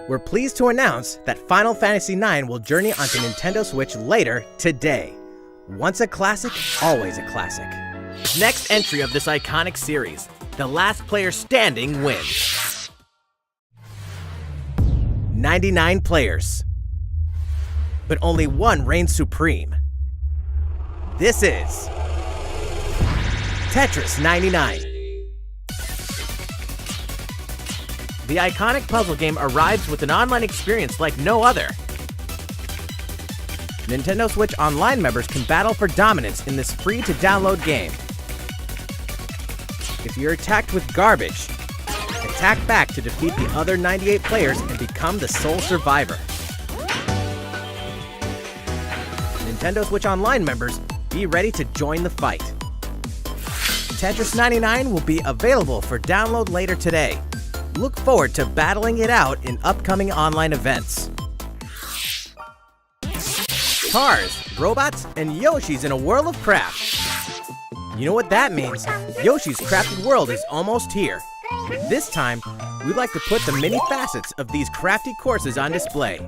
We're pleased to announce that Final Fantasy IX will journey onto Nintendo Switch later today. Once a classic, always a classic. Next entry of this iconic series, the last player standing wins. 99 players. But only one reigns supreme. This is Tetris 99. The iconic puzzle game arrives with an online experience like no other. Nintendo Switch Online members can battle for dominance in this free-to-download game. If you're attacked with garbage, attack back to defeat the other 98 players and become the sole survivor. Nintendo Switch Online members, be ready to join the fight. Tetris 99 will be available for download later today. Look forward to battling it out in upcoming online events. Cars, robots, and Yoshis in a world of craft. You know what that means? Yoshi's Crafted World is almost here. This time, we'd like to put the many facets of these crafty courses on display.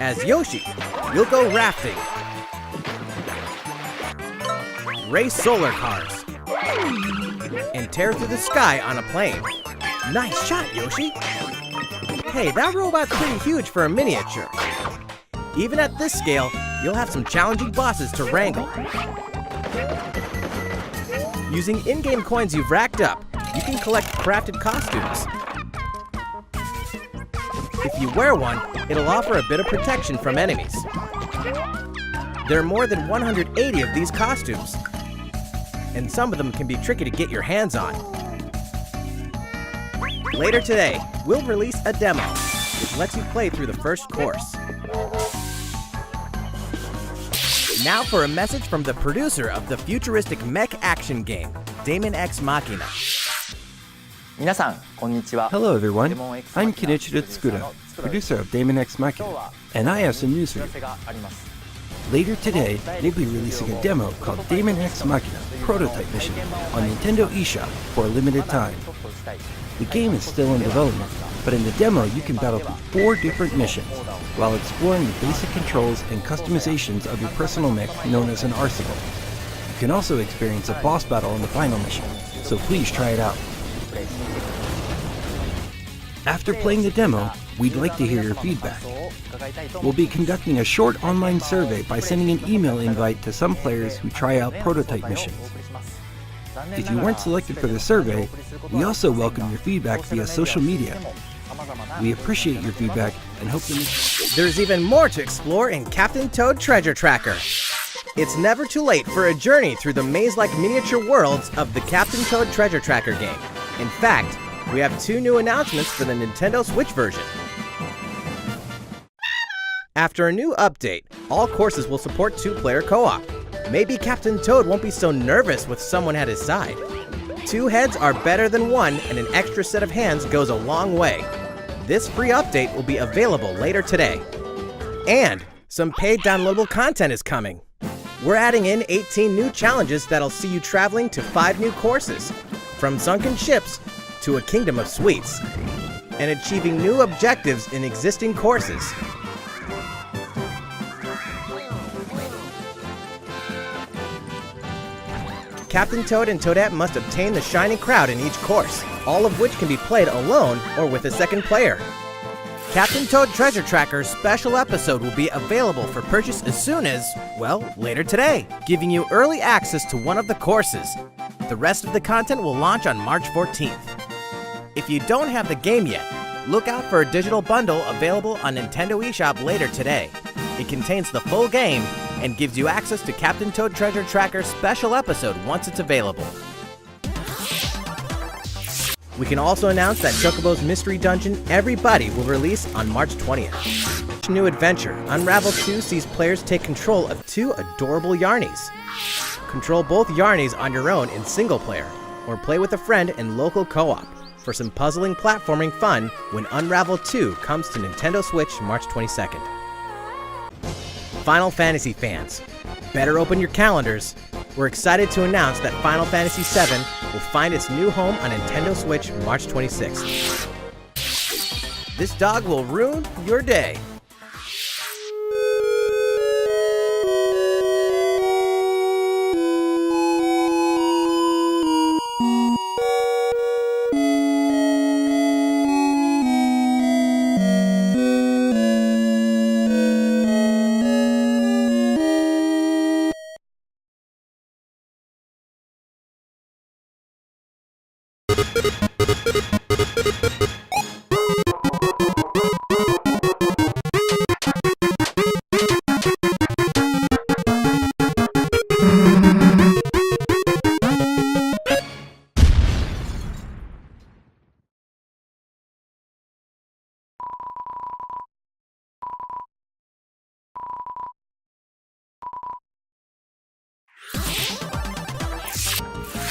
As Yoshi, you'll go rafting, race solar cars, and tear through the sky on a plane. Nice shot, Yoshi! Hey, that robot's pretty huge for a miniature. Even at this scale, you'll have some challenging bosses to wrangle. Using in-game coins you've racked up, you can collect crafted costumes. If you wear one, it'll offer a bit of protection from enemies. There are more than 180 of these costumes, and some of them can be tricky to get your hands on. Later today, we'll release a demo, which lets you play through the first course. Now for a message from the producer of the futuristic mech action game, Daemon X Machina. Hello everyone, I'm Kenichiro Tsukuda, producer of Daemon X Machina, and I have some news for you. Later today, we'll be releasing a demo called Daemon X Machina Prototype Mission on Nintendo eShop for a limited time. The game is still in development, but in the demo you can battle through 4 different missions while exploring the basic controls and customizations of your personal mech known as an arsenal. You can also experience a boss battle in the final mission, so please try it out. After playing the demo, we'd like to hear your feedback. We'll be conducting a short online survey by sending an email invite to some players who try out prototype missions. If you weren't selected for the survey, we also welcome your feedback via social media. We appreciate your feedback and hope that There's even more to explore in Captain Toad Treasure Tracker. It's never too late for a journey through the maze-like miniature worlds of the Captain Toad Treasure Tracker game. In fact, we have 2 new announcements for the Nintendo Switch version. After a new update, all courses will support 2-player co-op. Maybe Captain Toad won't be so nervous with someone at his side. 2 heads are better than 1, and an extra set of hands goes a long way. This free update will be available later today. And some paid downloadable content is coming. We're adding in 18 new challenges that'll see you traveling to 5 new courses, from sunken ships to a kingdom of sweets, and achieving new objectives in existing courses. Captain Toad and Toadette must obtain the Shining Crowd in each course, all of which can be played alone or with a second player. Captain Toad Treasure Tracker's special episode will be available for purchase as soon as, well, later today, giving you early access to one of the courses. The rest of the content will launch on March 14th. If you don't have the game yet, look out for a digital bundle available on Nintendo eShop later today. It contains the full game and gives you access to Captain Toad Treasure Tracker's special episode once it's available. We can also announce that Chocobo's Mystery Dungeon Everybody will release on March 20th. New adventure, Unravel 2 sees players take control of 2 adorable Yarnies. Control both Yarnies on your own in single player, or play with a friend in local co-op for some puzzling platforming fun when Unravel 2 comes to Nintendo Switch March 22nd. Final Fantasy fans, better open your calendars. We're excited to announce that Final Fantasy VII will find its new home on Nintendo Switch March 26th. This dog will ruin your day.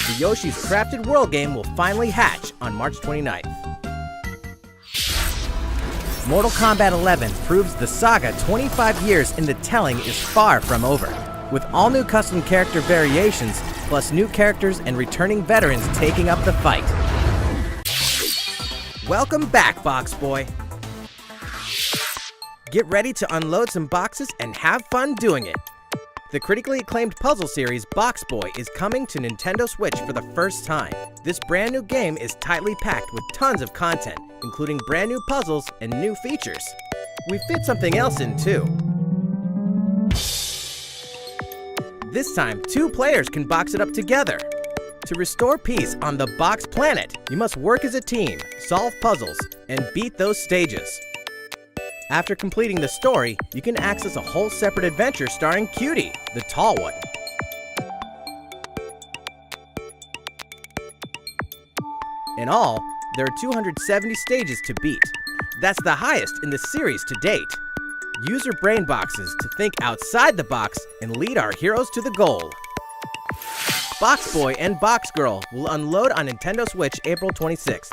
The Yoshi's Crafted World game will finally hatch on March 29th. Mortal Kombat 11 proves the saga 25 years in the telling is far from over, with all new custom character variations, plus new characters and returning veterans taking up the fight. Welcome back, Box Boy! Get ready to unload some boxes and have fun doing it! The critically acclaimed puzzle series Box Boy is coming to Nintendo Switch for the first time. This brand new game is tightly packed with tons of content, including brand new puzzles and new features. We fit something else in too. This time, 2 players can box it up together. To restore peace on the Box Planet, you must work as a team, solve puzzles, and beat those stages. After completing the story, you can access a whole separate adventure starring Cutie, the tall one. In all, there are 270 stages to beat. That's the highest in the series to date. Use your brain boxes to think outside the box and lead our heroes to the goal. Box Boy and Box Girl will unload on Nintendo Switch April 26th.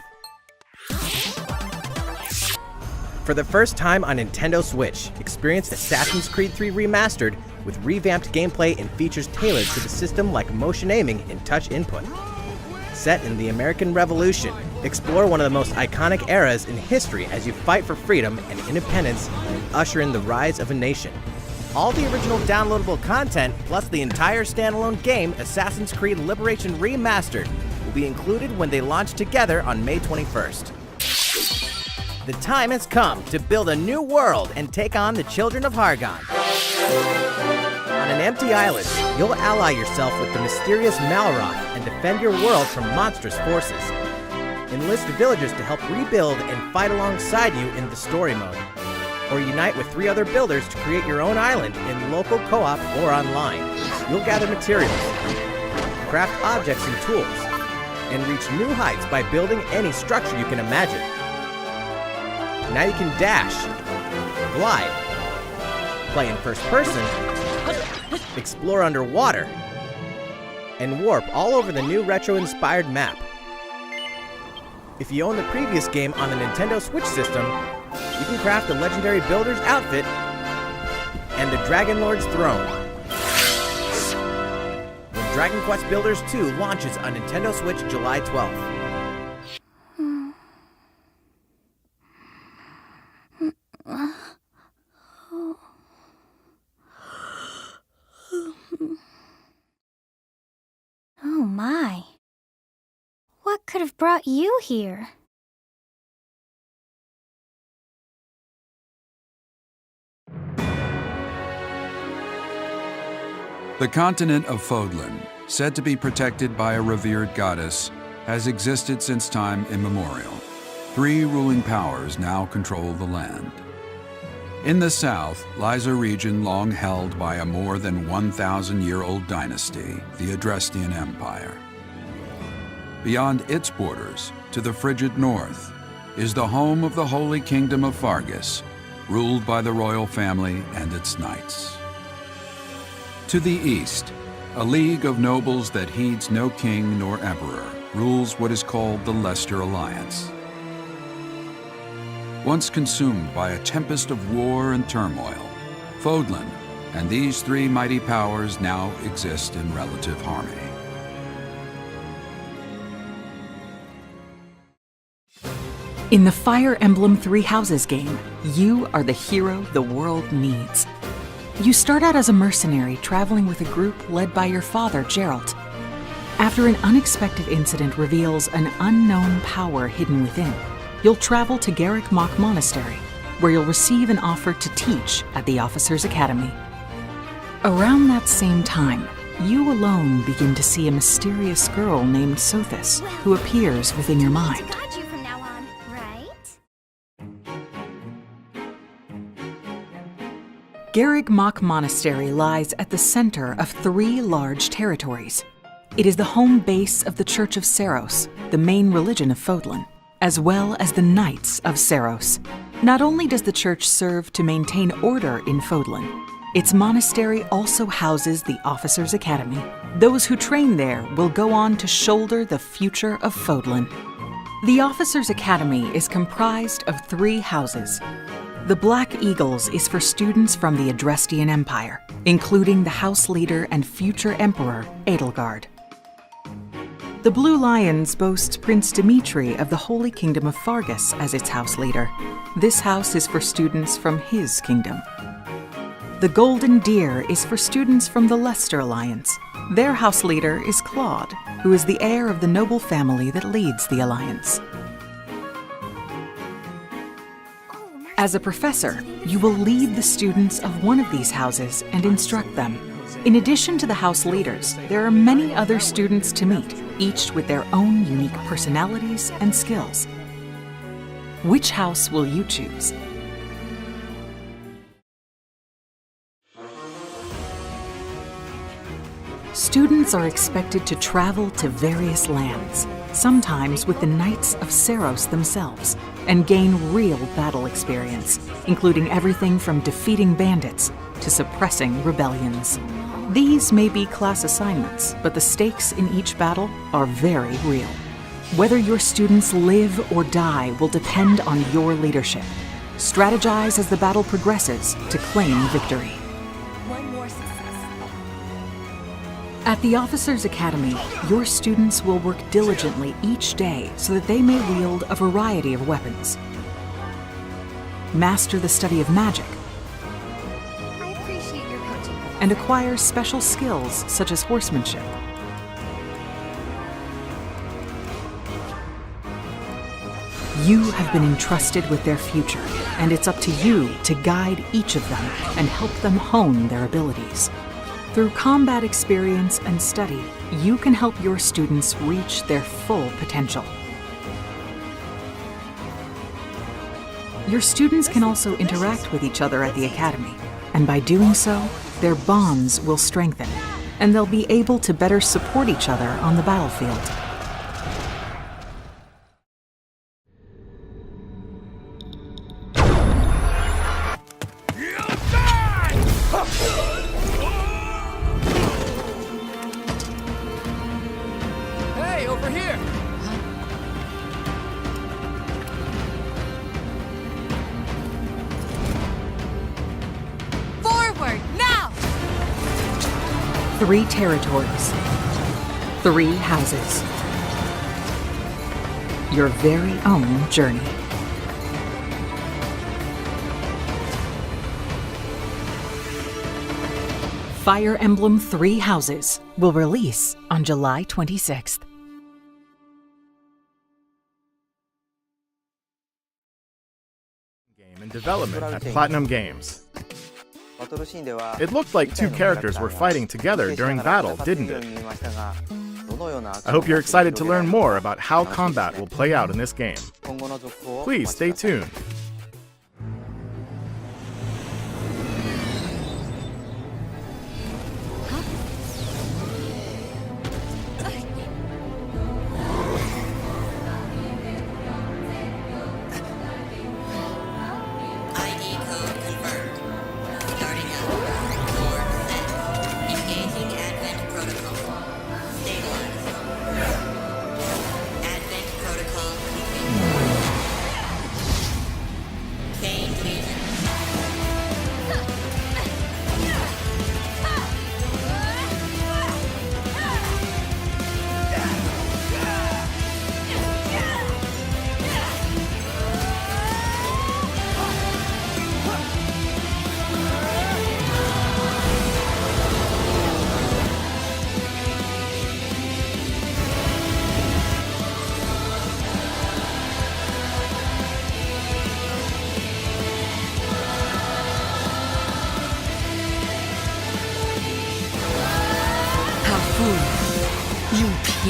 For the first time on Nintendo Switch, experience Assassin's Creed 3 Remastered with revamped gameplay and features tailored to the system like motion aiming and touch input. Set in the American Revolution, explore one of the most iconic eras in history as you fight for freedom and independence and usher in the rise of a nation. All the original downloadable content, plus the entire standalone game, Assassin's Creed Liberation Remastered, will be included when they launch together on May 21st. The time has come to build a new world and take on the children of Hargon. On an empty island, you'll ally yourself with the mysterious Malroth and defend your world from monstrous forces. Enlist villagers to help rebuild and fight alongside you in the story mode. Or unite with 3 other builders to create your own island in local co-op or online. You'll gather materials, craft objects and tools, and reach new heights by building any structure you can imagine. Now you can dash, glide, play in first person, explore underwater, and warp all over the new retro-inspired map. If you own the previous game on the Nintendo Switch system, you can craft the legendary Builder's outfit and the Dragon Lord's throne. When Dragon Quest Builders 2 launches on Nintendo Switch July 12th. Oh my. What could have brought you here? The continent of Fodlan, said to be protected by a revered goddess, has existed since time immemorial. 3 ruling powers now control the land. In the south lies a region long held by a more than 1,000-year-old dynasty, the Adrestian Empire. Beyond its borders, to the frigid north, is the home of the Holy Kingdom of Fargus, ruled by the royal family and its knights. To the east, a league of nobles that heeds no king nor emperor rules what is called the Leicester Alliance. Once consumed by a tempest of war and turmoil, Fodlan and these 3 mighty powers now exist in relative harmony. In the Fire Emblem Three Houses game, you are the hero the world needs. You start out as a mercenary traveling with a group led by your father, Geralt. After an unexpected incident reveals an unknown power hidden within, you'll travel to Garrick Mach Monastery, where you'll receive an offer to teach at the Officers' Academy. Around that same time, you alone begin to see a mysterious girl named Sothis, who appears within your mind. Got you from now on, right? Garrick Mach Monastery lies at the center of 3 large territories. It is the home base of the Church of Seiros, the main religion of Fodlan, as well as the Knights of Seiros. Not only does the church serve to maintain order in Fodlan, its monastery also houses the Officers' Academy. Those who train there will go on to shoulder the future of Fodlan. The Officers' Academy is comprised of 3 houses. The Black Eagles is for students from the Adrestian Empire, including the House Leader and future Emperor, Edelgard. The Blue Lions boasts Prince Dimitri of the Holy Kingdom of Fargus as its House Leader. This house is for students from his kingdom. The Golden Deer is for students from the Leicester Alliance. Their House Leader is Claude, who is the heir of the noble family that leads the Alliance. As a professor, you will lead the students of one of these houses and instruct them. In addition to the house leaders, there are many other students to meet, each with their own unique personalities and skills. Which house will you choose? Students are expected to travel to various lands, sometimes with the Knights of Seiros themselves, and gain real battle experience, including everything from defeating bandits to suppressing rebellions. These may be class assignments, but the stakes in each battle are very real. Whether your students live or die will depend on your leadership. Strategize as the battle progresses to claim victory. One more success. At the Officers' Academy, your students will work diligently each day so that they may wield a variety of weapons. Master the study of magic, I appreciate your coaching. and acquire special skills such as horsemanship. You have been entrusted with their future, and it's up to you to guide each of them and help them hone their abilities. Through combat experience and study, you can help your students reach their full potential. Your students can also interact with each other at the Academy, and by doing so, their bonds will strengthen, and they'll be able to better support each other on the battlefield. Hey, over here! Forward, now! 3 territories, 3 houses. Your very own journey. Fire Emblem Three Houses will release on July 26th. Game in development at Platinum Games. It looked like 2 characters were fighting together during battle, didn't it? I hope you're excited to learn more about how combat will play out in this game. Please stay tuned. ID code confirmed. Starting up. Core set. Engaging Advent protocol. Stabilized. Advent protocol complete.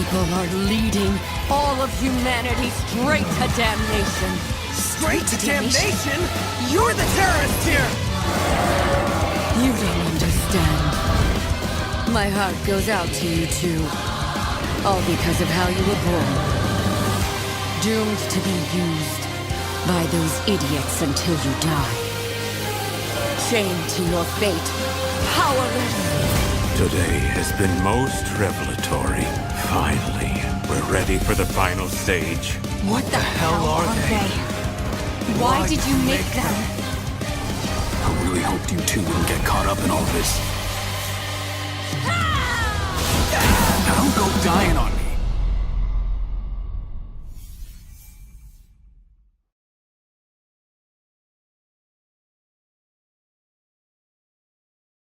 people are leading all of humanity straight to damnation. Straight to damnation? You're the terrorist here! You don't understand. My heart goes out to you too. All because of how you were born. Doomed to be used by those idiots until you die. Chained to your fate. Powerless. Today has been most revelatory. Finally, we're ready for the final stage. What the hell are they? Why did you make them? I really hoped you two wouldn't get caught up in all this.